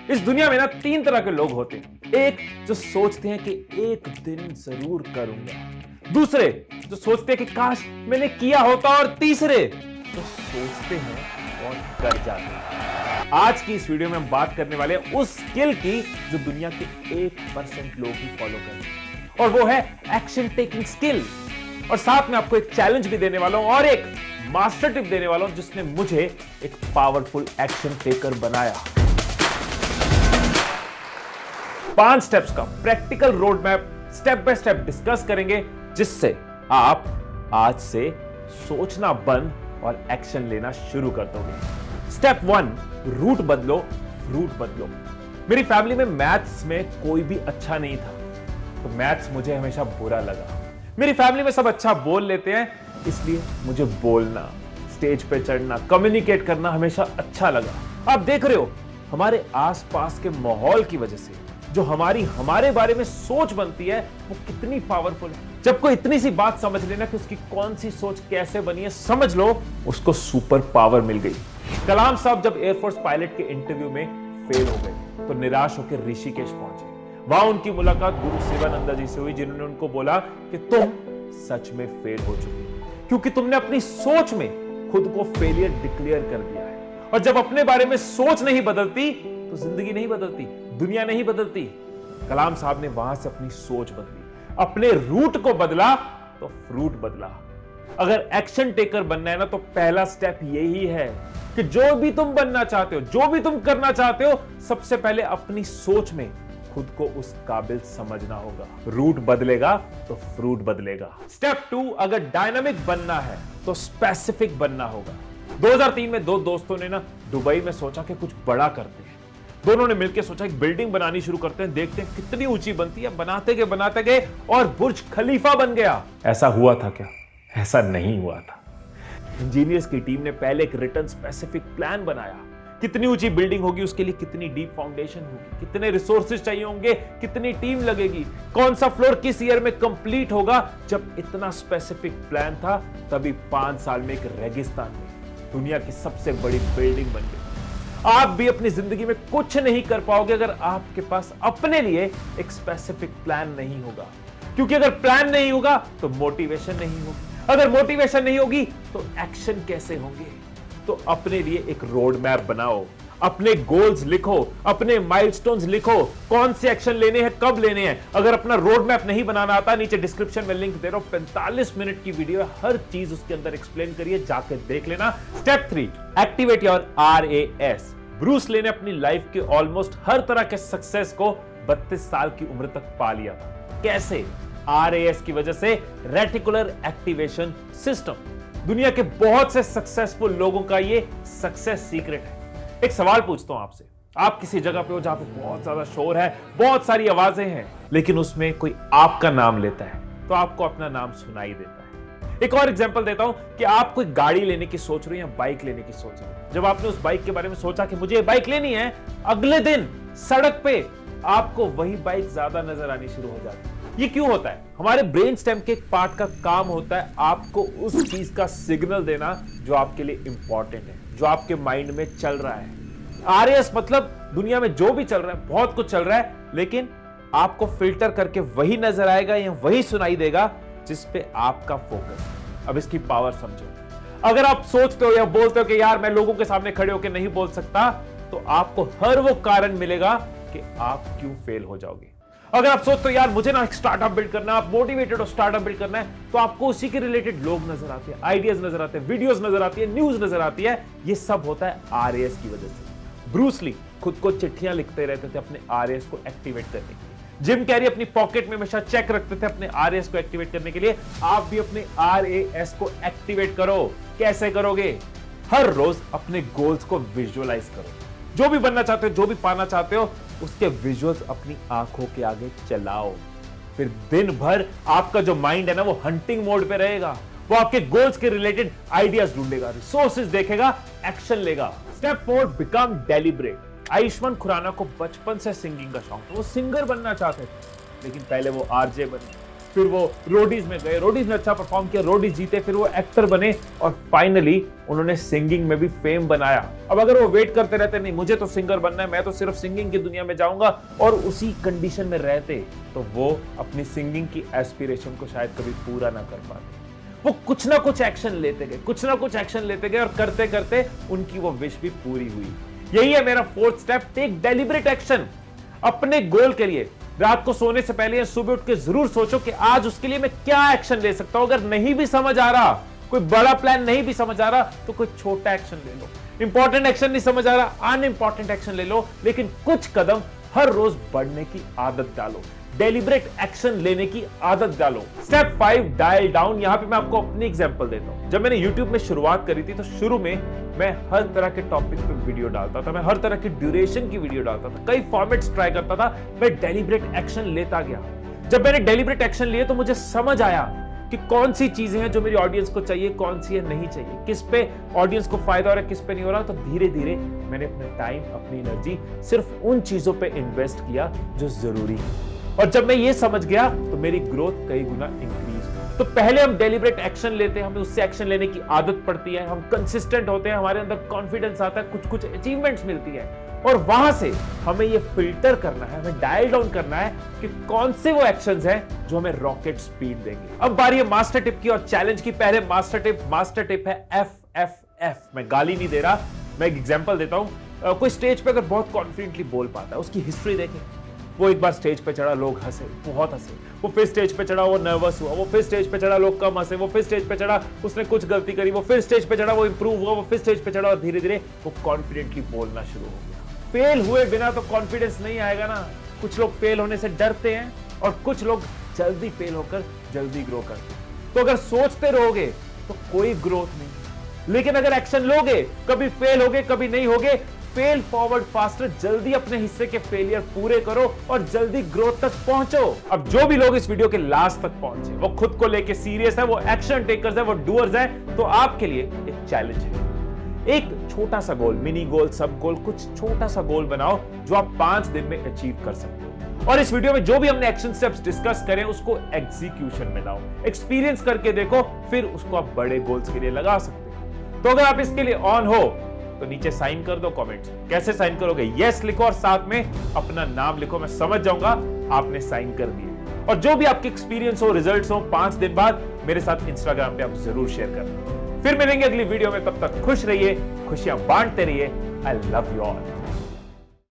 इस दुनिया में ना तीन तरह के लोग होते हैं। एक जो सोचते हैं कि एक दिन जरूर करूंगा, दूसरे जो सोचते हैं कि काश मैंने किया होता, और तीसरे जो सोचते हैं और कर जाते हैं। आज की इस वीडियो में हम बात करने वाले हैं उस स्किल की जो दुनिया के 1% लोग ही फॉलो करते हैं, और वो है एक्शन टेकिंग स्किल। और साथ में आपको एक चैलेंज भी देने वाला हूं और एक मास्टर टिप देने वाला हूं जिसने मुझे एक पावरफुल एक्शन टेकर बनाया। 5 स्टेप्स का practical road map step by step discuss करेंगे, जिससे आप आज से सोचना बंद और एक्शन लेना शुरू कर दोगे। स्टेप 1, रूट बदलो, फ्रूट बदलो। मेरी फैमिली में मैथ्स में कोई भी अच्छा नहीं था, तो मैथ्स मुझे हमेशा बुरा लगा। मेरी फैमिली में सब अच्छा बोल लेते हैं, इसलिए मुझे बोलना, स्टेज पे चढ़ना, कम्युनिकेट करना हमेशा अच्छा लगा। आप देख रहे हो, हमारे आसपास के माहौल की वजह से जो हमारे बारे में सोच बनती है वो कितनी पावरफुल है। जब कोई इतनी सी बात समझ लेना कि उसकी कौन सी सोच कैसे बनी है, समझ लो उसको सुपर पावर मिल गई। कलाम साहब जब एयरफोर्स पायलट के इंटरव्यू में फेल हो गए तो निराश होकर ऋषिकेश पहुंचे। वहां उनकी मुलाकात गुरु शिवानंदा जी से हुई, जिन्होंने उनको बोला कि तुम सच में फेल हो चुके हो, क्योंकि तुमने अपनी सोच में खुद को फेलियर डिक्लेयर कर दिया है। और जब अपने बारे में सोच नहीं बदलती तो जिंदगी नहीं बदलती, दुनिया नहीं बदलती। कलाम साहब ने वहां से अपनी सोच बदली, अपने रूट को बदला तो फ्रूट बदला। अगर एक्शन टेकर बनना है ना, तो पहला स्टेप यही है कि जो भी तुम बनना चाहते हो, जो भी तुम करना चाहते हो, सबसे पहले अपनी सोच में खुद को उस काबिल समझना होगा। रूट बदलेगा तो फ्रूट बदलेगा। स्टेप 2, अगर डायनामिक बनना है तो स्पेसिफिक बनना होगा। 2003 में 2 दोस्तों ने ना दुबई में सोचा कि कुछ बड़ा करते हैं। दोनों ने मिलकर सोचा एक बिल्डिंग बनानी शुरू करते हैं, देखते हैं कितनी ऊंची बनती है। बनाते गए और बुर्ज खलीफा बन गया। ऐसा हुआ था क्या? ऐसा नहीं हुआ था। इंजीनियर्स की टीम ने पहले एक रिटन स्पेसिफिक प्लान बनाया। कितनी ऊंची बिल्डिंग होगी, उसके लिए कितनी डीप फाउंडेशन होगी, कितने रिसोर्सेज चाहिए होंगे, कितनी टीम लगेगी, कौन सा फ्लोर किस ईयर में कंप्लीट होगा। जब इतना स्पेसिफिक प्लान था, तभी 5 साल में एक रेगिस्तान में दुनिया की सबसे बड़ी बिल्डिंग बन गई। आप भी अपनी जिंदगी में कुछ नहीं कर पाओगे अगर आपके पास अपने लिए एक स्पेसिफिक प्लान नहीं होगा, क्योंकि अगर प्लान नहीं होगा तो मोटिवेशन नहीं होगी, अगर मोटिवेशन नहीं होगी तो एक्शन कैसे होंगे। तो अपने लिए एक रोड मैप बनाओ, अपने गोल्स लिखो, अपने माइलस्टोन्स लिखो, कौन से एक्शन लेने हैं, कब लेने हैं। अगर अपना रोड मैप नहीं बनाना आता, नीचे डिस्क्रिप्शन में लिंक दे रहा हूं, 45 मिनट की वीडियो है, हर चीज उसके अंदर एक्सप्लेन करिए, जाकर देख लेना। Step 3, activate your RAS। Bruce Lee ने अपनी लाइफ के ऑलमोस्ट हर तरह के सक्सेस को 32 साल की उम्र तक पा लिया था। कैसे? RAS की वजह से, रेटिकुलर एक्टिवेशन सिस्टम। दुनिया के बहुत से सक्सेसफुल लोगों का ये सक्सेस सीक्रेट है। एक सवाल पूछता हूं आपसे, आप किसी जगह पे हो जहां पे बहुत ज्यादा शोर है, बहुत सारी आवाजें हैं, लेकिन उसमें कोई आपका नाम लेता है तो आपको अपना नाम सुनाई देता है। एक और एग्जांपल देता हूं कि आप कोई गाड़ी लेने की सोच रहे हो या बाइक लेने की सोच रहे हो। जब आपने उस बाइक के बारे में सोचा कि मुझे बाइक लेनी है, अगले दिन सड़क पे आपको वही बाइक ज्यादा नजर आनी शुरू हो जाती है। ये क्यों होता है? हमारे ब्रेन स्टेम के एक पार्ट का काम होता है आपको उस चीज का सिग्नल देना जो आपके लिए इंपॉर्टेंट है, जो आपके माइंड में चल रहा है। RAS मतलब दुनिया में जो भी चल रहा है, बहुत कुछ चल रहा है, लेकिन आपको फिल्टर करके वही नजर आएगा या वही सुनाई देगा जिस पे आपका फोकस है। अब इसकी पावर समझो। अगर आप सोचते हो या बोलते हो कि यार मैं लोगों के सामने खड़े होकर नहीं बोल सकता, तो आपको हर वो कारण मिलेगा कि आप क्यों फेल हो जाओगे। अगर आप सोचते हो यार मुझे ना एक स्टार्टअप बिल्ड करना है, आप मोटिवेटेड हो स्टार्टअप बिल्ड करना है, तो आपको उसी के रिलेटेड लोग नजर आते हैं, आइडियाज नजर आते हैं, वीडियोस नजर आती है, न्यूज नजर आती है। ये सब होता है RAS की वजह से। ब्रूस ली खुद को चिट्ठियां लिखते रहते थे अपने RAS को एक्टिवेट करने के लिए। जिम कैरी अपनी पॉकेट में हमेशा चेक रखते थे अपने RAS को एक्टिवेट करने के लिए। आप भी अपने RAS को एक्टिवेट करो। कैसे करोगे? हर रोज अपने गोल्स को विजुअलाइज करो। जो भी बनना चाहते हो, जो भी पाना चाहते हो, उसके विजुअल्स अपनी आंखों के आगे चलाओ। फिर दिन भर आपका जो माइंड है ना, वो हंटिंग मोड पे रहेगा। वो आपके गोल्स के रिलेटेड आइडियाज ढूंढेगा, रिसोर्सेज देखेगा, एक्शन लेगा। Step 4, become deliberate. Ayushmann Khurrana को बचपन से सिंगिंग का शौक था, वो सिंगर बनना चाहते थे, लेकिन पहले वो RJ बने, फिर वो रोडीज में गए, रोडीज में अच्छा परफॉर्म किया, रोडीज जीते, फिर वो एक्टर बने और फाइनली उन्होंने सिंगिंग में भी फेम बनाया। अब अगर वो वेट करते रहते, नहीं मुझे तो सिंगर बनना है, मैं तो सिर्फ सिंगिंग की दुनिया में जाऊंगा, और उसी कंडीशन में रहते, तो वो अपनी सिंगिंग की एस्पिरेशन को शायद कभी पूरा ना कर पाते। वो कुछ ना कुछ एक्शन लेते गए, कुछ ना कुछ एक्शन लेते गए, और करते करते उनकी वो विश भी पूरी हुई। यही है मेरा fourth step, take deliberate action. अपने गोल के लिए रात को सोने से पहले या सुबह उठ के जरूर सोचो कि आज उसके लिए मैं क्या एक्शन ले सकता हूं। अगर नहीं भी समझ आ रहा, कोई बड़ा प्लान नहीं भी समझ आ रहा, तो कोई छोटा एक्शन ले लो। इंपॉर्टेंट एक्शन नहीं समझ आ रहा, अनइंपॉर्टेंट एक्शन ले लो, लेकिन कुछ कदम हर रोज बढ़ने की आदत डालो, डेलिब्रेट एक्शन लेने की आदत डालो। Step 5, dial down. यहां पे मैं आपको अपनी एग्जांपल देता हूं। जब मैंने YouTube में शुरुआत करी थी, तो शुरू में मैं हर तरह के टॉपिक पे वीडियो डालता था, मैं हर तरह की ड्यूरेशन की वीडियो डालता था, कई फॉर्मेट्स ट्राई करता था, मैं डेलिब्रेट एक्शन लेता गया। जब मैंने डेलिब्रेट एक्शन लिए तो मुझे समझ आया कि कौन सी चीजें हैं जो मेरी ऑडियंस को चाहिए, कौन सी है नहीं चाहिए, किस पे ऑडियंस को फायदा हो रहा है, किस पे नहीं हो रहा। तो धीरे धीरे मैंने अपना टाइम, अपनी एनर्जी सिर्फ उन चीजों पे इन्वेस्ट किया जो जरूरी है। और जब मैं ये समझ गया तो मेरी ग्रोथ कई गुना इंक्रीज हुई। तो पहले हम डेलिब्रेट एक्शन लेते हैं, हमें उससे एक्शन लेने की आदत पड़ती है, हम कंसिस्टेंट होते हैं, हमारे अंदर कॉन्फिडेंस आता है, कुछ अचीवमेंट्स मिलती है, और वहां से हमें ये फिल्टर करना है, हमें डायल डाउन करना है कि कौन से वो एक्शंस हैं जो हमें रॉकेट स्पीड देंगे। अब बारी है मास्टर टिप की और चैलेंज की। पहले मास्टर टिप है FFF। मैं गाली नहीं दे रहा, मैं एक एग्जांपल देता हूं। कोई स्टेज पे अगर बहुत कॉन्फिडेंटली बोल पाता है, उसकी हिस्ट्री देखें। वो एक बार स्टेज पे चढ़ा, लोग हंसे, बहुत हंसे, वो फिर स्टेज पे चढ़ा, वो नर्वस हुआ, वो फिर स्टेज पे चढ़ा, लोग कम हंसे, वो फिर स्टेज पे चढ़ा, उसने कुछ गलती करी, वो फिर स्टेज पे चढ़ा, वो इंप्रूव हुआ, वो फिर स्टेज पे चढ़ा, और धीरे धीरे वो कॉन्फिडेंटली बोलना शुरू हो गया। फेल हुए बिना तो कॉन्फिडेंस नहीं आएगा ना। कुछ लोग फेल होने से डरते हैं और कुछ लोग जल्दी फेल होकर जल्दी ग्रो करते हैं। तो अगर सोचते रहोगे तो कोई ग्रोथ नहीं, लेकिन अगर एक्शन लोगे, कभी फेल होगे, कभी नहीं होगे, फेल फॉरवर्ड फास्टर, जल्दी अपने हिस्से के फेलियर पूरे करो और जल्दी ग्रोथ तक पहुंचो। अब जो भी लोग इस वीडियो के लास्ट तक पहुंचे, वो खुद को लेके सीरियस है, वो एक्शन टेकर्स है, वो डूअर्स है, तो आपके लिए एक चैलेंज है। एक छोटा सा गोल, मिनी गोल, सब गोल, कुछ छोटा सा गोल बनाओ जो आप 5 दिन में अचीव कर सकते हो। और इस वीडियो में जो भी हमने एक्शन स्टेप्स डिस्कस करें, उसको एग्जीक्यूशन में लाओ, एक्सपीरियंस करके देखो, फिर उसको आप बड़े गोल्स के लिए लगा सकते हो। तो अगर आप इसके लिए ऑन हो तो नीचे साइन कर दो कमेंट्स। कैसे साइन करोगे? यस लिखो और साथ में अपना नाम लिखो, मैं समझ जाऊंगा आपने साइन कर दिए। और जो भी आपके एक्सपीरियंस हो, रिजल्ट्स हो, 5 दिन बाद मेरे साथ इंस्टाग्राम पे आप जरूर शेयर करना। फिर मिलेंगे अगली वीडियो में, तब तक खुश रहिए, खुशियां बांटते रहिए। I love you all.